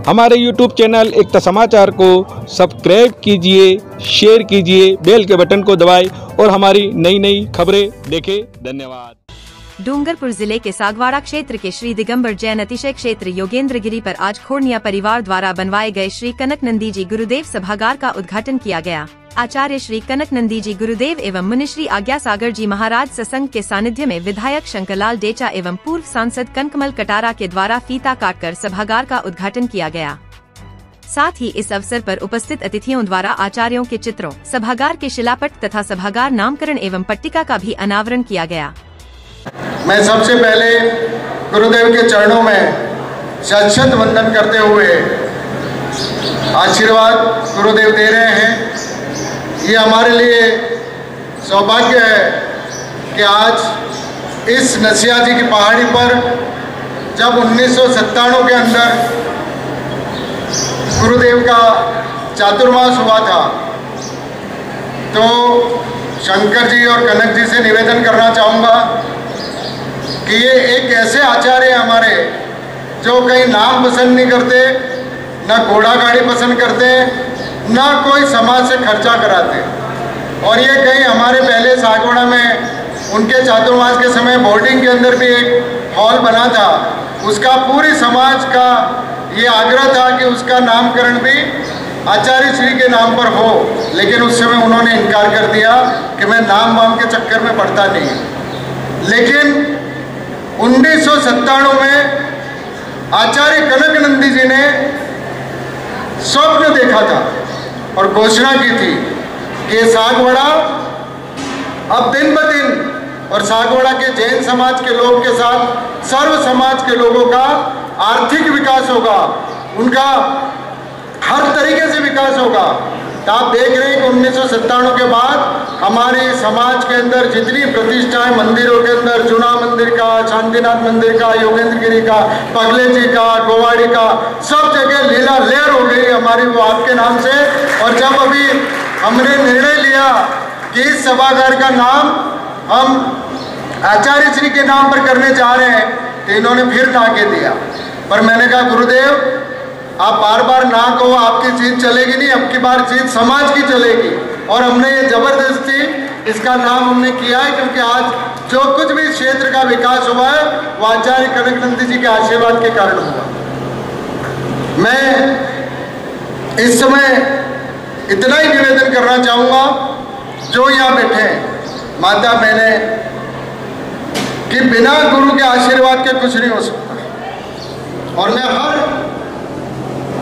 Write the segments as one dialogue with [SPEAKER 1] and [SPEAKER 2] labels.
[SPEAKER 1] हमारे YouTube channel एकता समाचार को सब्सक्राइब कीजिए, शेयर कीजिए, बेल के बटन को दबाएं और हमारी नई नई खबरें देखें। धन्यवाद।
[SPEAKER 2] डूंगरपुर जिले के सागवाड़ा क्षेत्र के श्री दिगंबर जैन अतिशय क्षेत्र योगेंद्रगिरी पर आज खोड़निया परिवार द्वारा बनवाए गए श्री कनक नंदी जी गुरुदेव सभागार का उद्घाटन किया गया। आचार्य श्री कनक नंदी जी गुरुदेव एवं मुनिश्री आज्ञा सागर जी महाराज सत्संग के सानिध्य में विधायक शंकरलाल डेचा एवं पूर्व सांसद कनकमल कटारा के द्वारा फीता काटकर सभागार का उद्घाटन किया गया। साथ ही इस अवसर पर उपस्थित अतिथियों द्वारा आचार्यों के चित्रों, सभागार के शिलापट तथा सभागार नामकरण एवं पट्टिका का भी अनावरण किया गया।
[SPEAKER 3] मैं सबसे पहले गुरुदेव के चरणों में शत वंदन करते हुए आशीर्वाद गुरुदेव दे रहे हैं। ये हमारे लिए सौभाग्य है कि आज इस नसिया जी की पहाड़ी पर जब 1997 के अंदर गुरुदेव का चातुर्मास हुआ था, तो शंकर जी और कनक जी से निवेदन करना चाहूँगा कि ये एक ऐसे आचार्य हमारे जो कहीं नाम पसंद नहीं करते, ना घोड़ा गाड़ी पसंद करते, ना कोई समाज से खर्चा कराते। और ये कहीं हमारे पहले सागवाड़ा में उनके चातुर्मास के समय बोर्डिंग के अंदर भी एक हॉल बना था, उसका पूरी समाज का ये आग्रह था कि उसका नामकरण भी आचार्य श्री के नाम पर हो, लेकिन उस समय उन्होंने इनकार कर दिया कि मैं नाम वाम के चक्कर में पड़ता नहीं। लेकिन 1997 में आचार्य कनक नंदी जी ने स्वप्न देखा था और घोषणा की थी कि सागवाड़ा अब दिन ब दिन और सागवाड़ा के जैन समाज के लोगों के साथ सर्व समाज के लोगों का आर्थिक विकास होगा, उनका हर तरीके से विकास होगा। तो आप देख रहे हैं कि 1997 के बाद हमारे समाज के अंदर जितनी प्रतिष्ठाएं मंदिरों के अंदर, जुना मंदिर का, शांतिनाथ मंदिर का, योगेंद्रगिरी का, पगले जी का, गोवाड़ी का, सब जगह लीला लहर हो गई हमारी वो आपके नाम से। और जब अभी हमने निर्णय लिया कि इस सभागार का नाम हम आचार्य श्री के नाम पर करने जा रहे हैं, तो इन्होंने फिर ना के दिया। पर मैंने कहा गुरुदेव आप बार बार ना कहो, आपकी जीत चलेगी नहीं, अब की बार जीत समाज की चलेगी। और हमने ये जबरदस्ती इसका नाम हमने किया है, क्योंकि आज जो कुछ भी क्षेत्र का विकास हुआ है वो आचार्य कनक नंदी जी के आशीर्वाद के कारण हुआ। मैं इस समय इतना ही निवेदन करना चाहूँगा, जो यहाँ बैठे हैं माता बहने, कि बिना गुरु के आशीर्वाद के कुछ नहीं हो सकता। और मैं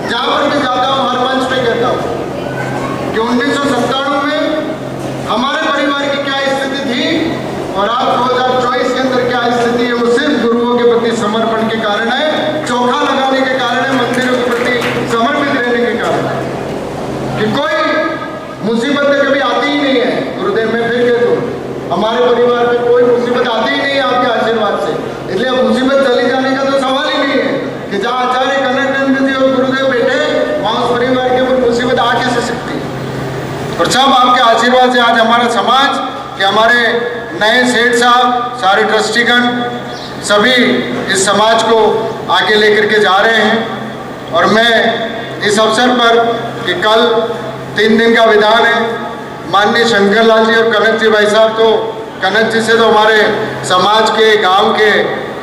[SPEAKER 3] जहाँ पर भी जाता हूँ हर मंच पे कहता हूँ कि 1997 में हमारे परिवार की क्या स्थिति थी और आज 2024 के अंदर क्या स्थिति है, वो सिर्फ गुरुओं के प्रति समर्पण के कारण है, चोखा लगाने के कारण है, मंदिरों के प्रति समर्पित रहने के कारण है। कि कोई मुसीबत कभी आती ही नहीं है गुरुदेव, मैं फिर कह दूँ हमारे परिवार में कोई मुसीबत आती ही नहीं है आपके आशीर्वाद से। इसलिए अब मुसीबत चली जाने का तो सवाल ही नहीं है कि जहाँ आचार्य कनक नंदी जी और गुरुदेव बैठे वहाँ उस परिवार के ऊपर मुसीबत आ कैसे सकती है। और सब आपके आशीर्वाद से आज हमारा समाज कि हमारे नए सेठ साहब, सारे ट्रस्टीगण सभी इस समाज को आगे लेकर के जा रहे हैं। और मैं इस अवसर पर कि कल 3 दिन का विधान है, माननीय शंकरलाल जी और कनक जी भाई साहब, तो कनक जी से तो हमारे समाज के, गांव के,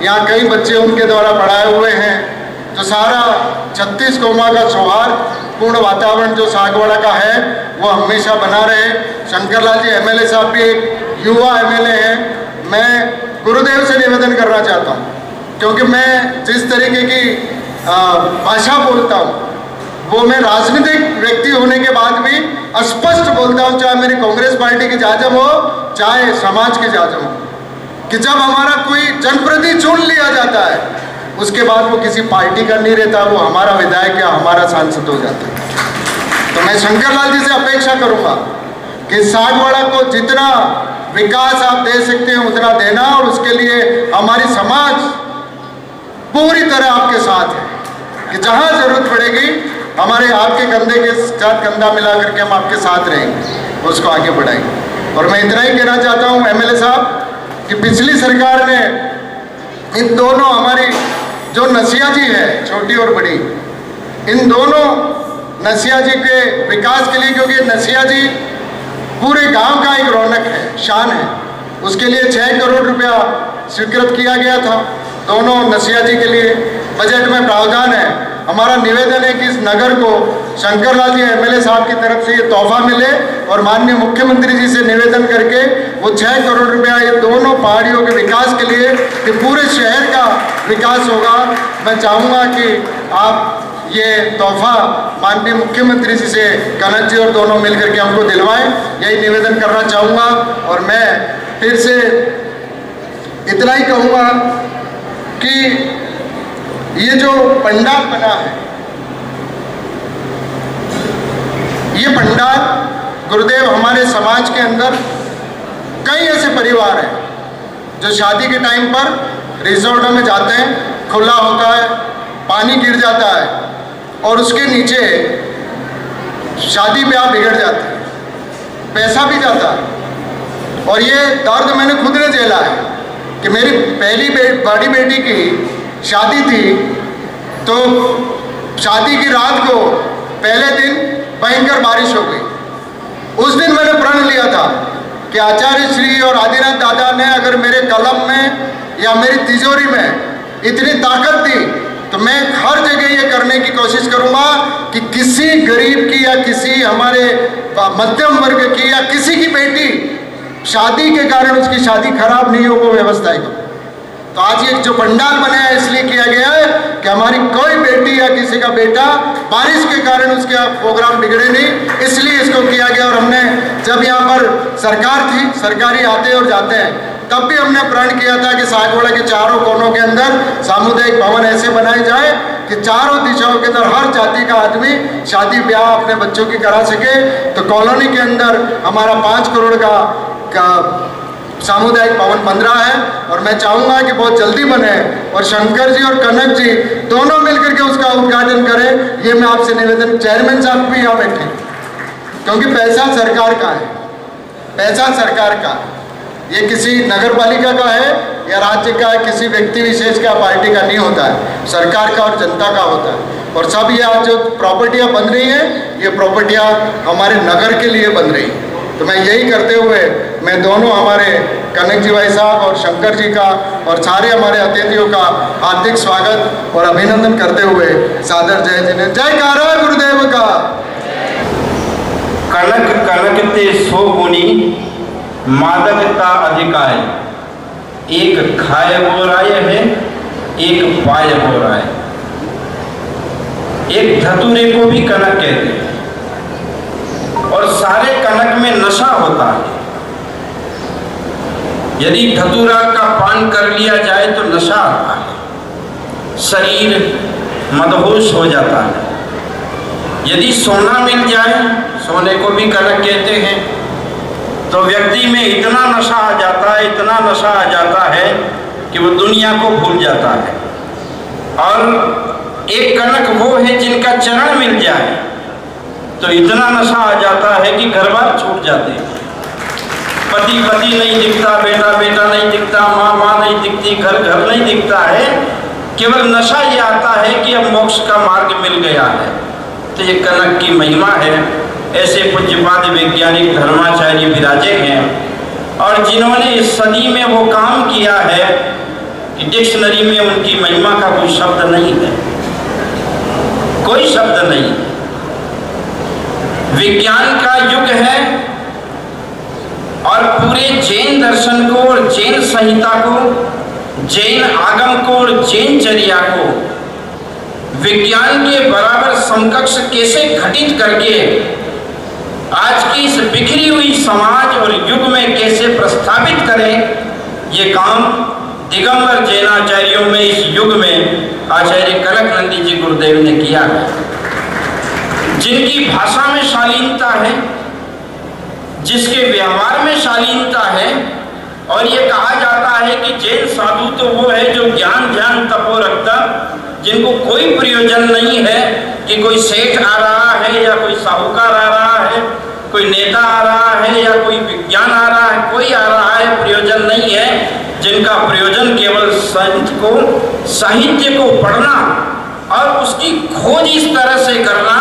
[SPEAKER 3] यहाँ कई बच्चे उनके द्वारा पढ़ाए हुए हैं। जो सारा 36 कौमा का सौहार्दपूर्ण वातावरण जो सागवाड़ा का है वो हमेशा बना रहे। शंकरलाल जी एमएलए साहब भी एक युवा एमएलए हैं। मैं गुरुदेव से निवेदन करना चाहता हूँ, क्योंकि मैं जिस तरीके की भाषा बोलता हूँ वो मैं राजनीतिक व्यक्ति होने के बाद भी स्पष्ट बोलता हूँ, चाहे मेरी कांग्रेस पार्टी की जाजम हो, चाहे समाज की जाजम हो, कि जब हमारा कोई जनप्रतिनिधि चुन लिया जाता है उसके बाद वो किसी पार्टी का नहीं रहता, वो हमारा विधायक या हमारा सांसद हो जाता है। तो मैं शंकरलाल जी से अपेक्षा करूंगा कि सागवाड़ा को जितना विकास आप दे सकते हैं उतना देना, और उसके लिए हमारी समाज पूरी तरह आपके साथ है कि जहां जरूरत पड़ेगी हमारे आपके कंधे के साथ कंधा मिला करके हम आपके साथ रहेंगे, उसको आगे बढ़ाएंगे। और मैं इतना ही कहना चाहता हूं एमएलए साहब कि पिछली सरकार ने इन दोनों हमारी जो नसिया जी है, छोटी और बड़ी, इन दोनों नसिया जी के विकास के लिए, क्योंकि नसिया जी पूरे गांव का एक रौनक है, शान है, उसके लिए 6 करोड़ रुपया स्वीकृत किया गया था दोनों नसिया जी के लिए। बजट में प्रावधान है। हमारा निवेदन है कि इस नगर को शंकर लाल जी एमएलए साहब की तरफ से ये तोहफा मिले और माननीय मुख्यमंत्री जी से निवेदन करके वो 6 करोड़ रुपया ये दोनों पहाड़ियों के विकास के लिए, कि पूरे शहर का विकास होगा। मैं चाहूँगा कि आप ये तोहफा माननीय मुख्यमंत्री जी से कनक जी और दोनों मिलकर के हमको दिलवाएं, यही निवेदन करना चाहूँगा। और मैं फिर से इतना ही कहूँगा कि ये जो पंडाल बना है, ये पंडाल गुरुदेव, हमारे समाज के अंदर कई ऐसे परिवार हैं जो शादी के टाइम पर रिजॉर्टों में जाते हैं, खुला होता है, पानी गिर जाता है और उसके नीचे शादी ब्याह बिगड़ जाते हैं, पैसा भी जाता है। और ये दर्द मैंने खुद ने झेला है कि मेरी पहली बड़ी बेटी की शादी थी, तो शादी की रात को पहले दिन भयंकर बारिश हो गई। उस दिन मैंने प्रण लिया था कि आचार्य श्री और आदिनाथ दादा ने अगर मेरे कलम में या मेरी तिजोरी में इतनी ताकत दी तो मैं हर जगह ये करने की कोशिश करूंगा कि किसी गरीब की या किसी हमारे मध्यम वर्ग की या किसी की बेटी शादी के कारण उसकी शादी खराब नहीं हो, वो व्यवस्था है। तो आज ये जो पंडाल बनाया इसलिए किया गया है कि हमारी कोई बेटी या किसी का बेटा बारिश के कारण उसके प्रोग्राम बिगड़े नहीं, इसलिए इसको किया गया। और हमने जब यहाँ पर सरकार थी, सरकारी आते और जाते हैं, तब भी हमने प्रण किया था कि सागवाड़ा के चारों कोनों के अंदर सामुदायिक भवन ऐसे बनाए जाए कि चारों दिशाओं के अंदर हर जाति का आदमी शादी ब्याह अपने बच्चों की करा सके। तो कॉलोनी के अंदर हमारा 5 करोड़ का सामुदायिक भवन बन रहा है और मैं चाहूँगा कि बहुत जल्दी बने और शंकर जी और कनक जी दोनों मिलकर के उसका उद्घाटन करें। ये मैं आपसे निवेदन, चेयरमैन साहब भी यहाँ बैठे, क्योंकि पैसा सरकार का है, पैसा सरकार का, ये किसी नगर पालिका का है या राज्य का है, किसी व्यक्ति विशेष का, पार्टी का नहीं होता है, सरकार का और जनता का होता है। और सब ये आज जो प्रॉपर्टियाँ बन रही हैं, ये प्रॉपर्टियाँ हमारे नगर के लिए बन रही हैं। तो मैं यही करते हुए मैं दोनों हमारे कनक जी भाई साहब और शंकर जी का और सारे हमारे अतिथियों का हार्दिक स्वागत और अभिनंदन करते हुए सादर जय जिन्हें जयकारा गुरुदेव का।
[SPEAKER 4] कनक कनकते सो गुनी मादकता अधिकाय, एक खाए बोराय है एक पाय बोराय। एक धतूरे को भी कनक कहते हैं और सारे कनक में नशा होता है। यदि धतूरा का पान कर लिया जाए तो नशा आता है, शरीर मदहोश हो जाता है। यदि सोना मिल जाए, सोने को भी कनक कहते हैं, तो व्यक्ति में इतना नशा आ जाता है, इतना नशा आ जाता है कि वो दुनिया को भूल जाता है। और एक कनक वो है जिनका चरण मिल जाए तो इतना नशा आ जाता है कि घर बार छूट जाते हैं। पति पति नहीं दिखता, बेटा बेटा नहीं दिखता, माँ माँ नहीं दिखती, घर घर नहीं दिखता है। केवल नशा ये आता है कि अब मोक्ष का मार्ग मिल गया है। तो ये कनक की महिमा है। ऐसे पूज्यपाद वैज्ञानिक धर्माचार्य विराजे हैं और जिन्होंने इस सदी में वो काम किया है कि डिक्शनरी में उनकी महिमा का कोई शब्द नहीं है, कोई शब्द नहीं। विज्ञान का युग है और पूरे जैन दर्शन को और जैन संहिता को, जैन आगम को और जैन चर्या को विज्ञान के बराबर समकक्ष कैसे घटित करके आज की इस बिखरी हुई समाज और युग में कैसे प्रस्थापित करें, ये काम दिगंबर जैनाचार्यों में इस युग में आचार्य कनक नंदी जी गुरुदेव ने किया है। जिनकी भाषा में शालीनता है, जिसके व्यवहार में शालीनता है। और ये कहा जाता है कि जैन साधु तो वो है जो ज्ञान ध्यान तपो रखता, जिनको कोई प्रयोजन नहीं है कि कोई सेठ आ रहा है या कोई साहूकार आ रहा है, कोई नेता आ रहा है या कोई विज्ञान आ रहा है, कोई आ रहा है, प्रयोजन नहीं है। जिनका प्रयोजन केवल संत को, साहित्य को पढ़ना और उसकी खोज इस तरह से करना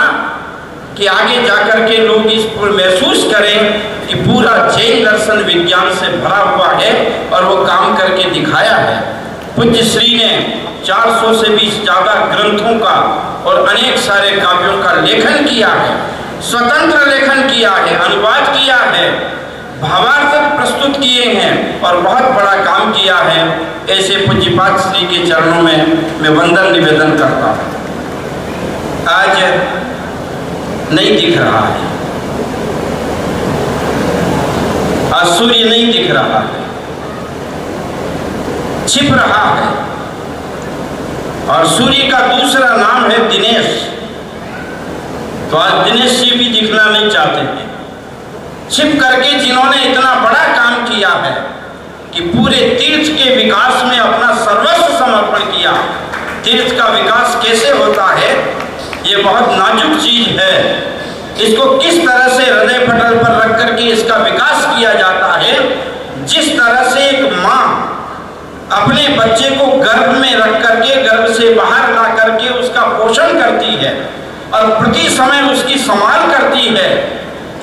[SPEAKER 4] कि आगे जाकर के लोग इस पर महसूस करें कि पूरा जैन दर्शन विज्ञान से भरा हुआ है और वो काम करके दिखाया है। पूज्य श्री ने 400 से भी ज़्यादा ग्रंथों का और अनेक सारे काव्यों का लेखन किया है, स्वतंत्र लेखन किया है, अनुवाद किया है, भावार्थ प्रस्तुत किए हैं और बहुत बड़ा काम किया है। ऐसे पूज्यपाद श्री के चरणों में मैं वंदन निवेदन करता हूँ। आज नहीं दिख रहा है, आज सूर्य नहीं दिख रहा है, छिप रहा है, और सूर्य का दूसरा नाम है दिनेश। तो आज दिनेश जी भी दिखना नहीं चाहते हैं। छिप करके जिन्होंने इतना बड़ा काम किया है कि पूरे तीर्थ के विकास में अपना सर्वस्व समर्पण किया। तीर्थ का विकास कैसे होता है, ये बहुत नाजुक चीज है। इसको किस तरह से हृदय पटल पर रख करके इसका विकास किया जाता है, जिस तरह से एक माँ अपने बच्चे को गर्भ में रख करके गर्भ से बाहर ला करके उसका पोषण करती है और प्रति समय उसकी संभाल करती है,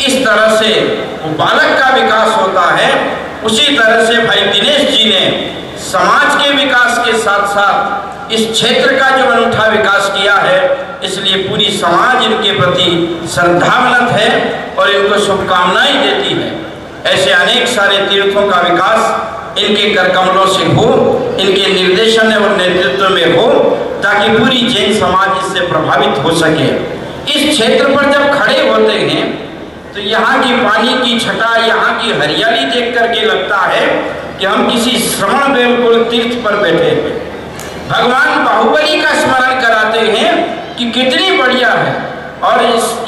[SPEAKER 4] इस तरह से वो बालक का विकास होता है। उसी तरह से भाई दिनेश जी ने समाज के विकास के साथ साथ इस क्षेत्र का जो अनूठा विकास किया है, इसलिए पूरी समाज इनके प्रति श्रद्धावनत है और इनको शुभकामनाएं देती है। ऐसे अनेक सारे तीर्थों का विकास इनके कर कमलों से हो, इनके निर्देशन और नेतृत्व में हो, ताकि पूरी जैन समाज इससे प्रभावित हो सके। इस क्षेत्र पर जब खड़े होते हैं तो यहाँ की पानी की छटा, यहाँ की हरियाली देख करके लगता है कि हम किसी श्रवण बेलकुल तीर्थ पर बैठे हैं। भगवान बाहुबली का स्मरण कराते हैं कि कितनी बढ़िया है, और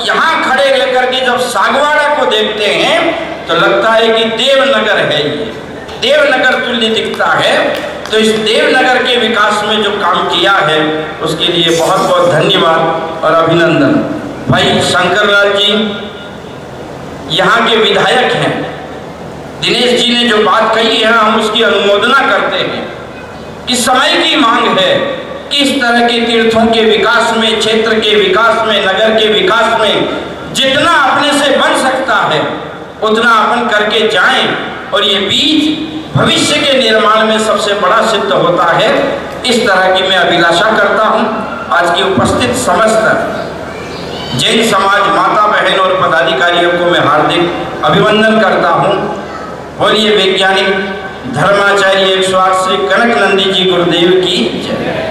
[SPEAKER 4] यहाँ खड़े रह करके जब सागवाड़ा को देखते हैं तो लगता है कि देवनगर है, ये देवनगर तुल्य दिखता है। तो इस देवनगर के विकास में जो काम किया है उसके लिए बहुत बहुत धन्यवाद और अभिनंदन। भाई शंकरलाल जी यहाँ के विधायक हैं। दिनेश जी ने जो बात कही है हम उसकी अनुमोदना करते हैं कि समय की मांग है कि इस तरह के तीर्थों के विकास में, क्षेत्र के विकास में, नगर के विकास में जितना अपने से बन सकता है उतना अपन करके जाएं, और ये बीज भविष्य के निर्माण में सबसे बड़ा सिद्ध होता है। इस तरह की मैं अभिलाषा करता हूँ। आज की उपस्थित समस्त जैन समाज माता बहन और पदाधिकारियों को मैं हार्दिक अभिनंदन करता हूँ। बोलिए वैज्ञानिक धर्माचार्य 108 श्री कनक नंदी जी गुरुदेव की जय।